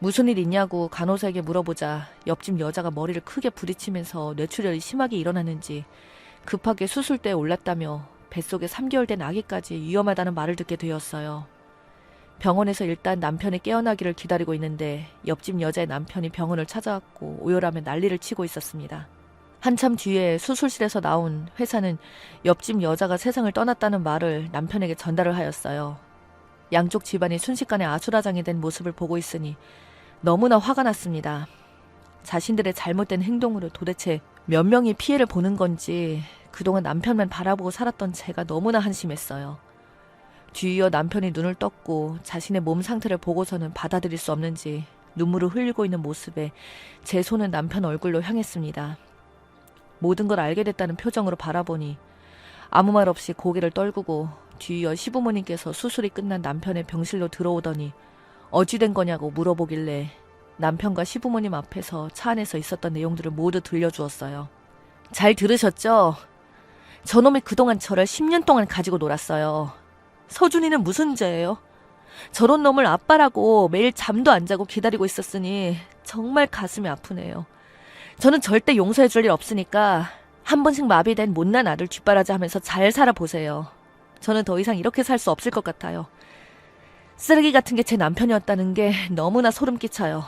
무슨 일 있냐고 간호사에게 물어보자 옆집 여자가 머리를 크게 부딪히면서 뇌출혈이 심하게 일어났는지 급하게 수술대에 올랐다며 뱃속에 3개월 된 아기까지 위험하다는 말을 듣게 되었어요. 병원에서 일단 남편이 깨어나기를 기다리고 있는데 옆집 여자의 남편이 병원을 찾아왔고 오열하며 난리를 치고 있었습니다. 한참 뒤에 수술실에서 나온 회사는 옆집 여자가 세상을 떠났다는 말을 남편에게 전달을 하였어요. 양쪽 집안이 순식간에 아수라장이 된 모습을 보고 있으니 너무나 화가 났습니다. 자신들의 잘못된 행동으로 도대체 몇 명이 피해를 보는 건지 그동안 남편만 바라보고 살았던 제가 너무나 한심했어요. 뒤이어 남편이 눈을 떴고 자신의 몸 상태를 보고서는 받아들일 수 없는지 눈물을 흘리고 있는 모습에 제 손은 남편 얼굴로 향했습니다. 모든 걸 알게 됐다는 표정으로 바라보니 아무 말 없이 고개를 떨구고 뒤이어 시부모님께서 수술이 끝난 남편의 병실로 들어오더니 어찌 된 거냐고 물어보길래 남편과 시부모님 앞에서 차 안에서 있었던 내용들을 모두 들려주었어요. 잘 들으셨죠? 저놈이 그동안 저를 10년 동안 가지고 놀았어요. 서준이는 무슨 죄예요? 저런 놈을 아빠라고 매일 잠도 안 자고 기다리고 있었으니 정말 가슴이 아프네요. 저는 절대 용서해 줄 일 없으니까 한 번씩 마비된 못난 아들 뒷바라지하면서 잘 살아보세요. 저는 더 이상 이렇게 살 수 없을 것 같아요. 쓰레기 같은 게 제 남편이었다는 게 너무나 소름 끼쳐요.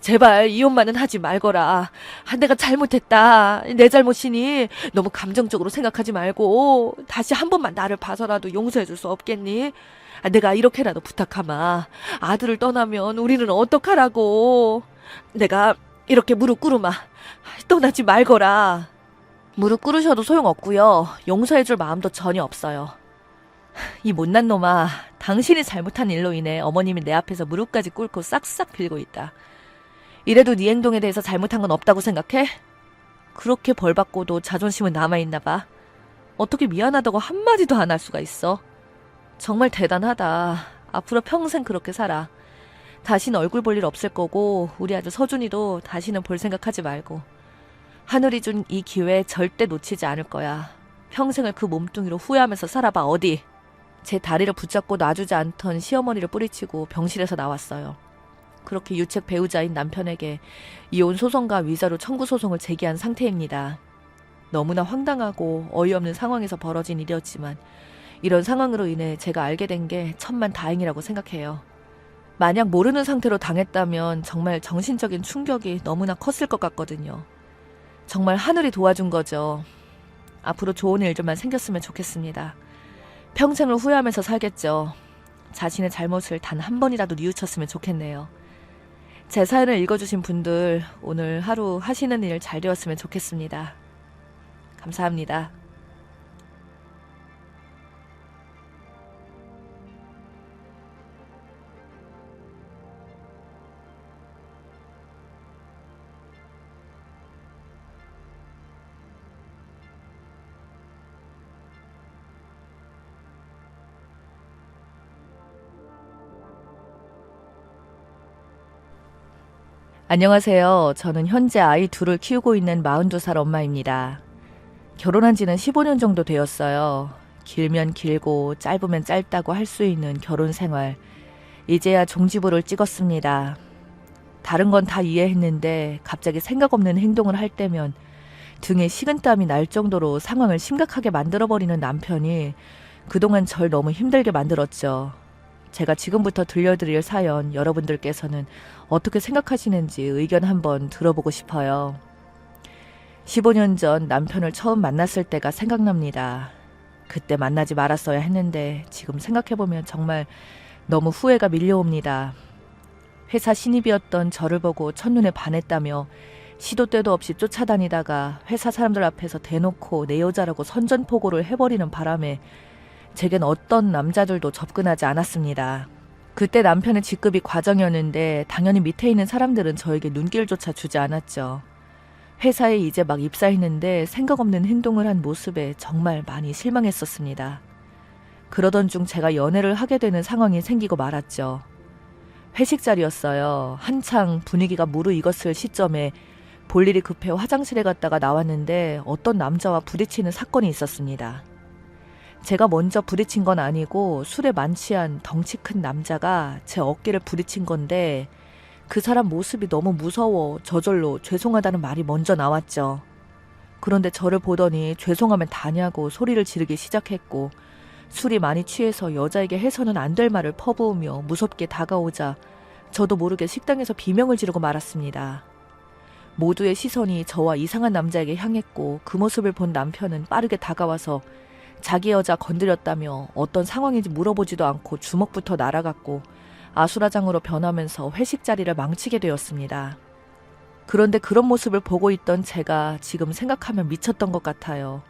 제발 이혼만은 하지 말거라. 내가 잘못했다. 내 잘못이니 너무 감정적으로 생각하지 말고 다시 한 번만 나를 봐서라도 용서해 줄 수 없겠니? 내가 이렇게라도 부탁하마. 아들을 떠나면 우리는 어떡하라고. 내가 이렇게 무릎 꿇으마. 떠나지 말거라. 무릎 꿇으셔도 소용없고요. 용서해 줄 마음도 전혀 없어요. 이 못난 놈아, 당신이 잘못한 일로 인해 어머님이 내 앞에서 무릎까지 꿇고 싹싹 빌고 있다. 이래도 네 행동에 대해서 잘못한 건 없다고 생각해? 그렇게 벌받고도 자존심은 남아있나 봐. 어떻게 미안하다고 한마디도 안 할 수가 있어? 정말 대단하다. 앞으로 평생 그렇게 살아. 다시는 얼굴 볼 일 없을 거고 우리 아들 서준이도 다시는 볼 생각하지 말고. 하늘이 준 이 기회 절대 놓치지 않을 거야. 평생을 그 몸뚱이로 후회하면서 살아봐 어디. 제 다리를 붙잡고 놔주지 않던 시어머니를 뿌리치고 병실에서 나왔어요. 그렇게 유책 배우자인 남편에게 이혼 소송과 위자료 청구 소송을 제기한 상태입니다. 너무나 황당하고 어이없는 상황에서 벌어진 일이었지만 이런 상황으로 인해 제가 알게 된 게 천만 다행이라고 생각해요. 만약 모르는 상태로 당했다면 정말 정신적인 충격이 너무나 컸을 것 같거든요. 정말 하늘이 도와준 거죠. 앞으로 좋은 일들만 생겼으면 좋겠습니다. 평생을 후회하면서 살겠죠. 자신의 잘못을 단 한 번이라도 뉘우쳤으면 좋겠네요. 제 사연을 읽어주신 분들 오늘 하루 하시는 일 잘 되었으면 좋겠습니다. 감사합니다. 안녕하세요. 저는 현재 아이 둘을 키우고 있는 42살 엄마입니다. 결혼한 지는 15년 정도 되었어요. 길면 길고 짧으면 짧다고 할 수 있는 결혼 생활. 이제야 종지부를 찍었습니다. 다른 건 다 이해했는데 갑자기 생각 없는 행동을 할 때면 등에 식은땀이 날 정도로 상황을 심각하게 만들어버리는 남편이 그동안 절 너무 힘들게 만들었죠. 제가 지금부터 들려드릴 사연 여러분들께서는 어떻게 생각하시는지 의견 한번 들어보고 싶어요. 15년 전 남편을 처음 만났을 때가 생각납니다. 그때 만나지 말았어야 했는데 지금 생각해보면 정말 너무 후회가 밀려옵니다. 회사 신입이었던 저를 보고 첫눈에 반했다며 시도 때도 없이 쫓아다니다가 회사 사람들 앞에서 대놓고 내 여자라고 선전포고를 해버리는 바람에 제겐 어떤 남자들도 접근하지 않았습니다. 그때 남편의 직급이 과정이었는데 당연히 밑에 있는 사람들은 저에게 눈길조차 주지 않았죠. 회사에 이제 막 입사했는데 생각 없는 행동을 한 모습에 정말 많이 실망했었습니다. 그러던 중 제가 연애를 하게 되는 상황이 생기고 말았죠. 회식 자리였어요. 한창 분위기가 무르익었을 시점에 볼 일이 급해 화장실에 갔다가 나왔는데 어떤 남자와 부딪히는 사건이 있었습니다. 제가 먼저 부딪힌 건 아니고 술에 만취한 덩치 큰 남자가 제 어깨를 부딪힌 건데 그 사람 모습이 너무 무서워 저절로 죄송하다는 말이 먼저 나왔죠. 그런데 저를 보더니 죄송하면 다냐고 소리를 지르기 시작했고 술이 많이 취해서 여자에게 해서는 안 될 말을 퍼부으며 무섭게 다가오자 저도 모르게 식당에서 비명을 지르고 말았습니다. 모두의 시선이 저와 이상한 남자에게 향했고 그 모습을 본 남편은 빠르게 다가와서 자기 여자 건드렸다며 어떤 상황인지 물어보지도 않고 주먹부터 날아갔고 아수라장으로 변하면서 회식 자리를 망치게 되었습니다. 그런데 그런 모습을 보고 있던 제가 지금 생각하면 미쳤던 것 같아요.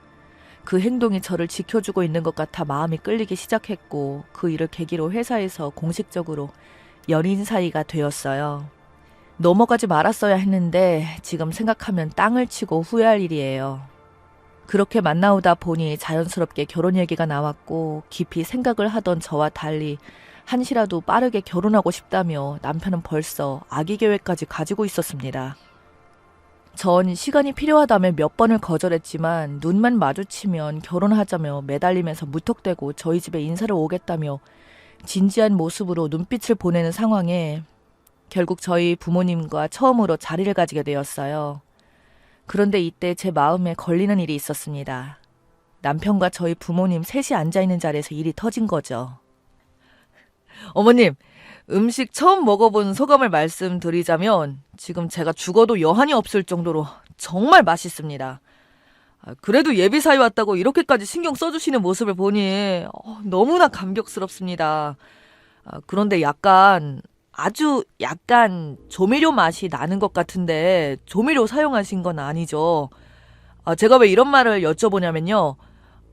그 행동이 저를 지켜주고 있는 것 같아 마음이 끌리기 시작했고 그 일을 계기로 회사에서 공식적으로 연인 사이가 되었어요. 넘어가지 말았어야 했는데 지금 생각하면 땅을 치고 후회할 일이에요. 그렇게 만나오다 보니 자연스럽게 결혼 얘기가 나왔고 깊이 생각을 하던 저와 달리 한시라도 빠르게 결혼하고 싶다며 남편은 벌써 아기 계획까지 가지고 있었습니다. 전 시간이 필요하다며 몇 번을 거절했지만 눈만 마주치면 결혼하자며 매달리면서 무턱대고 저희 집에 인사를 오겠다며 진지한 모습으로 눈빛을 보내는 상황에 결국 저희 부모님과 처음으로 자리를 가지게 되었어요. 그런데 이때 제 마음에 걸리는 일이 있었습니다. 남편과 저희 부모님 셋이 앉아있는 자리에서 일이 터진 거죠. 어머님, 음식 처음 먹어본 소감을 말씀드리자면 지금 제가 죽어도 여한이 없을 정도로 정말 맛있습니다. 그래도 예비사위 왔다고 이렇게까지 신경 써주시는 모습을 보니 너무나 감격스럽습니다. 그런데 아주 약간 조미료 맛이 나는 것 같은데 조미료 사용하신 건 아니죠? 제가 왜 이런 말을 여쭤보냐면요.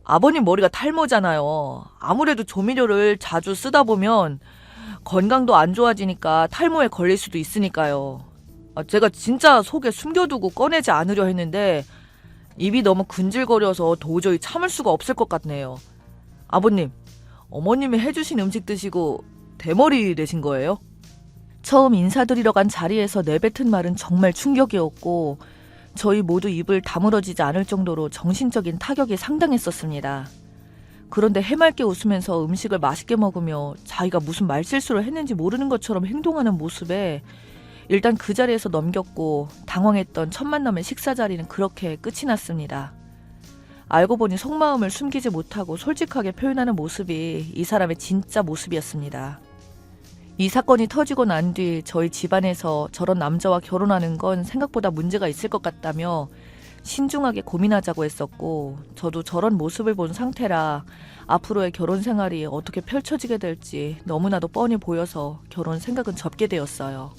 아버님 머리가 탈모잖아요. 아무래도 조미료를 자주 쓰다 보면 건강도 안 좋아지니까 탈모에 걸릴 수도 있으니까요. 제가 진짜 속에 숨겨두고 꺼내지 않으려 했는데 입이 너무 근질거려서 도저히 참을 수가 없을 것 같네요. 아버님, 어머님이 해주신 음식 드시고 대머리 되신 거예요? 처음 인사드리러 간 자리에서 내뱉은 말은 정말 충격이었고 저희 모두 입을 다물어지지 않을 정도로 정신적인 타격이 상당했었습니다. 그런데 해맑게 웃으면서 음식을 맛있게 먹으며 자기가 무슨 말실수를 했는지 모르는 것처럼 행동하는 모습에 일단 그 자리에서 넘겼고 당황했던 첫 만남의 식사 자리는 그렇게 끝이 났습니다. 알고 보니 속마음을 숨기지 못하고 솔직하게 표현하는 모습이 이 사람의 진짜 모습이었습니다. 이 사건이 터지고 난 뒤 저희 집안에서 저런 남자와 결혼하는 건 생각보다 문제가 있을 것 같다며 신중하게 고민하자고 했었고 저도 저런 모습을 본 상태라 앞으로의 결혼 생활이 어떻게 펼쳐지게 될지 너무나도 뻔히 보여서 결혼 생각은 접게 되었어요.